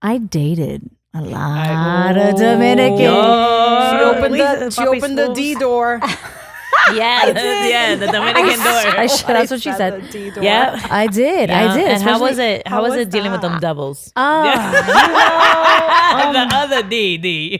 I dated a lot of Dominicans. She opened the D door. Yeah, the Dominican door. That's what she said. Yeah, I did. yeah. I did. And how was it? How was was it dealing with them that? doubles? The other D. they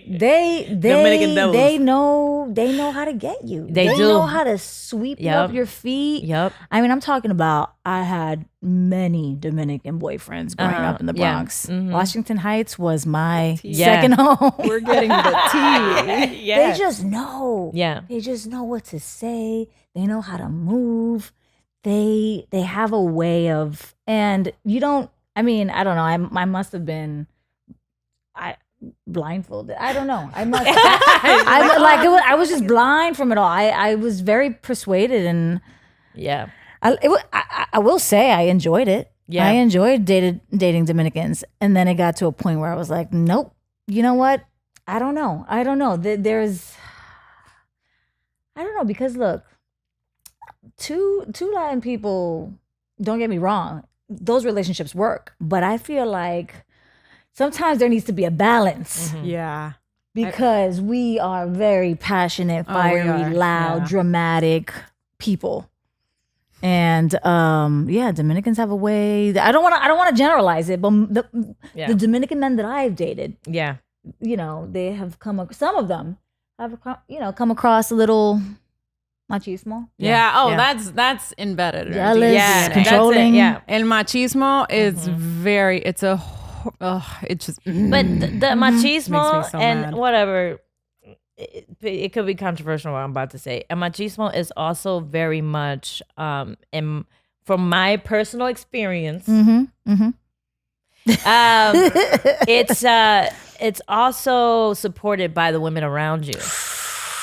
Dominican doubles. know how to get you. They do. know how to sweep you Yep. up your feet. Yep. I mean, I'm talking about I had many Dominican boyfriends growing up in the yeah. Bronx. Mhm. Washington Heights was my Yeah. second home. We're getting the tea. Yeah. They just know. Yeah. They just know what to say. They know how to move. They have a way of, and you don't, I mean, I don't know. I must have been blindfolded. I don't know. I must I was just blind from it all. I was very persuaded, and Yeah. I will say I enjoyed it. Yeah. I enjoyed dating Dominicans, and then it got to a point where I was like, nope. You know what? I don't know. There's, I don't know, because look, two Latin people, don't get me wrong, those relationships work, but I feel like sometimes there needs to be a balance. Yeah. Because we are very passionate, we fiery, are, loud, yeah. dramatic people. And Dominicans have a way that I don't want to generalize it, but the Dominican men that I've dated, Yeah. they have some of them have come across a little machismo. Yeah. Oh, Yeah. that's embedded. Jealous, Yeah. controlling. That's it, yeah. El machismo is very. It's a. It's just. But the machismo Makes me so and mad. whatever, it could be controversial what I'm about to say. And machismo is also very much, from my personal experience, it's also supported by the women around you.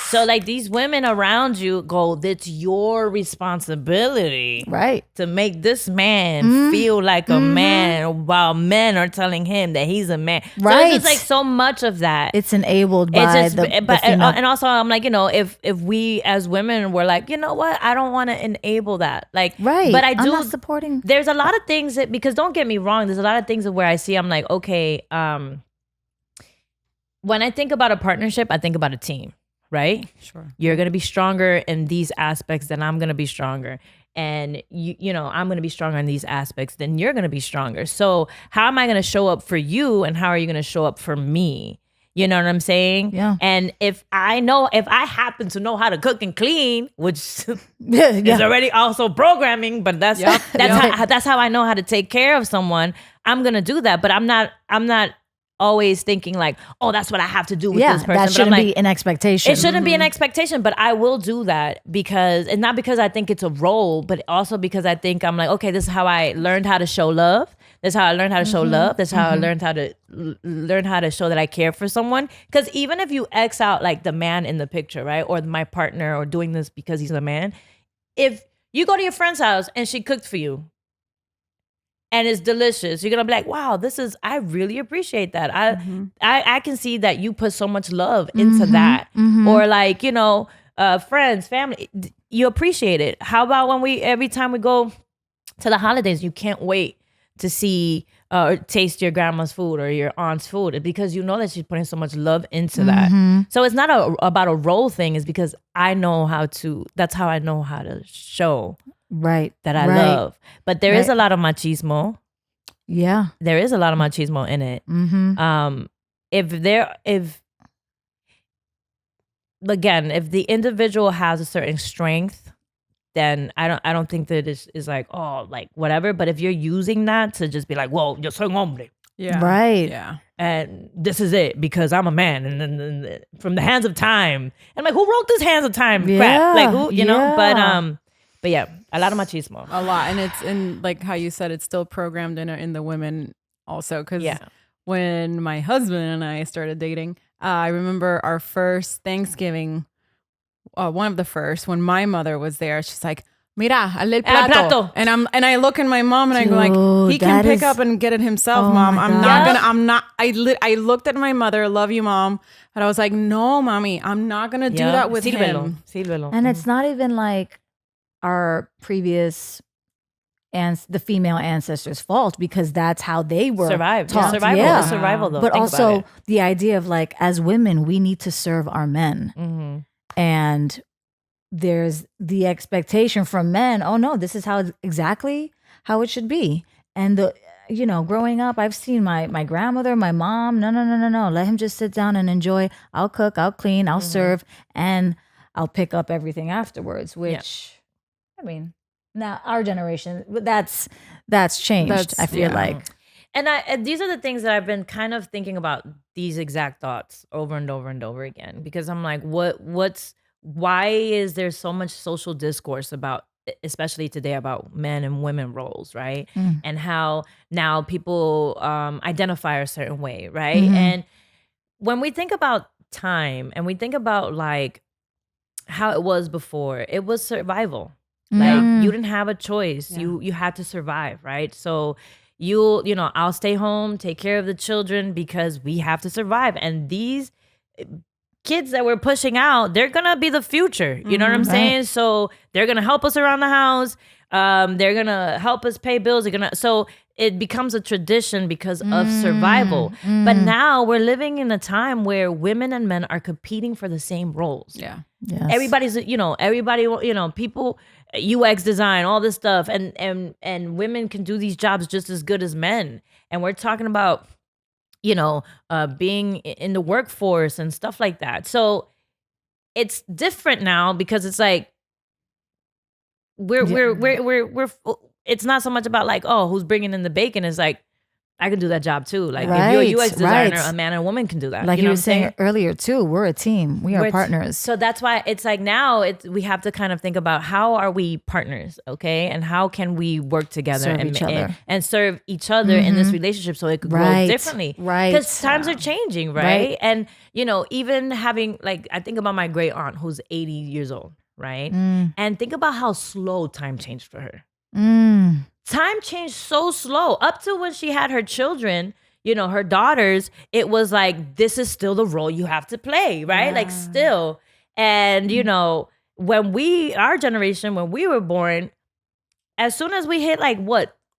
So like these women around you go, it's your responsibility, Right. to make this man feel like a man, while men are telling him that he's a man. So Right. it's just like so much of that. It's enabled by the female. And also I'm like, if we as women were like, you know what, I don't want to enable that. Like, Right. But I I'm do. not supporting. There's a lot of things because don't get me wrong, there's a lot of things where I see, I'm like, okay, when I think about a partnership, I think about a team. Right? Sure. You're going to be stronger in these aspects than I'm going to be stronger. And I'm going to be stronger in these aspects than you're going to be stronger. So how am I going to show up for you, and how are you going to show up for me? You know what I'm saying? Yeah. And if I happen to know how to cook and clean, which Yeah. is already also programming, but that's how I know how to take care of someone. I'm going to do that, but I'm not always thinking like, oh, that's what I have to do with this person. That But shouldn't I'm like, be an expectation. it shouldn't be an expectation, but I will do that and not because I think it's a role, but also because I think I'm like, okay, this is how I learned how to show love. This is how I learned how to show love. This is how I learned how to learn how to show that I care for someone. Because even if you X out like the man in the picture, right, or my partner, or doing this because he's a man, if you go to your friend's house and she cooked for you, and it's delicious, you're gonna be like, wow, I really appreciate that. I can see that you put so much love into that. Or like, friends, family, you appreciate it. How about every time we go to the holidays, you can't wait to see or taste your grandma's food or your aunt's food, because you know that she's putting so much love into that. So it's not about a role thing, it's because that's how I know how to show that I love. But there is a lot of machismo. Yeah. There is a lot of machismo in it. If the individual has a certain strength, then I don't think that it is like, oh, like whatever. But if you're using that to just be like, whoa, yo soy un hombre. Yeah. Right. Yeah. And this is it because I'm a man, and then from the hands of time. And I'm like, who wrote this hands of time crap? Like who, but yeah, a lot of machismo. A lot, and it's in like how you said, it's still programmed in the women also. Because when my husband and I started dating, I remember our first Thanksgiving, one of the first, when my mother was there. She's like, "Mira, hazle el plato." And I look at my mom and I go like, he can pick up and get it himself, mom. I looked at my mother, love you, mom. But I was like, no, mommy, I'm not gonna do that with him. Sírvelo. And it's not even like our previous the female ancestors' fault because that's how they were Survived. taught. Survival. Yeah. It's survival though. But Think also about it. the idea of like, as women, we need to serve our men. And there's the expectation from men, oh no, this is exactly how it should be. And growing up, I've seen my grandmother, my mom, no. Let him just sit down and enjoy. I'll cook, I'll clean, I'll serve, and I'll pick up everything afterwards, which, I mean, now our generation, that's changed, I feel like. And these are the things that I've been kind of thinking about, these exact thoughts over and over and over again, because I'm like, why is there so much social discourse about, especially today, about men and women roles, right? And how now people identify a certain way, right? And when we think about time and we think about like how it was before, it was survival. Like you didn't have a choice. You had to survive, right? So I'll stay home, take care of the children because we have to survive. And these kids that we're pushing out, they're gonna be the future. You know what I'm saying? So they're gonna help us around the house. They're gonna help us pay bills. So it becomes a tradition because of survival. But now we're living in a time where women and men are competing for the same roles. Yeah. Yes. Everybody's, people, UX design, all this stuff, and women can do these jobs just as good as men. And we're talking about, being in the workforce and stuff like that. So it's different now because it's like we're it's not so much about like, oh, who's bringing in the bacon. It's like, I can do that job too. Like if you're a UX designer, a man and a woman can do that. Like you were saying earlier too, we're a team. We are partners. So that's why it's like now we have to kind of think about how are we partners, okay? And how can we work together and serve each other in this relationship so it could grow differently. Right. Because times are changing, right? And, even having like, I think about my great aunt who's 80 years old, right? And think about how slow time changed for her. Time changed so slow up to when she had her children, her daughters. It was like, this is still the role you have to play, right? Like still. And, when our generation, when we were born, as soon as we hit like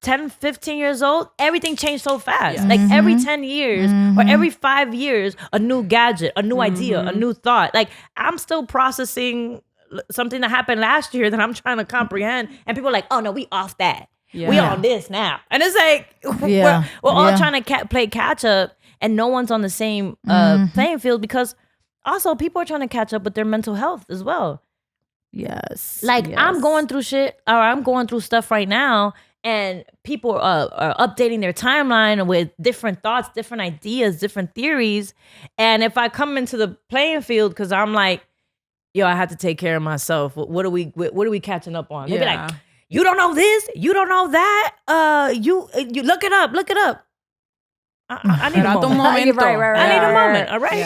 10, 15 years old, everything changed so fast. Like every 10 years or every 5 years, a new gadget, a new idea, a new thought. Like I'm still processing something that happened last year that I'm trying to comprehend. And people are like, oh no, we off that. Yeah. We on this now. And it's like, we're all trying to play catch up and no one's on the same playing field because also people are trying to catch up with their mental health as well. Yes. Like I'm going through shit or I'm going through stuff right now and people are updating their timeline with different thoughts, different ideas, different theories. And if I come into the playing field because I'm like, yo, I have to take care of myself. What are we catching up on? They'd be like, you don't know this, you don't know that. You look it up. I need a moment. Right. I need a moment. All right. Yeah.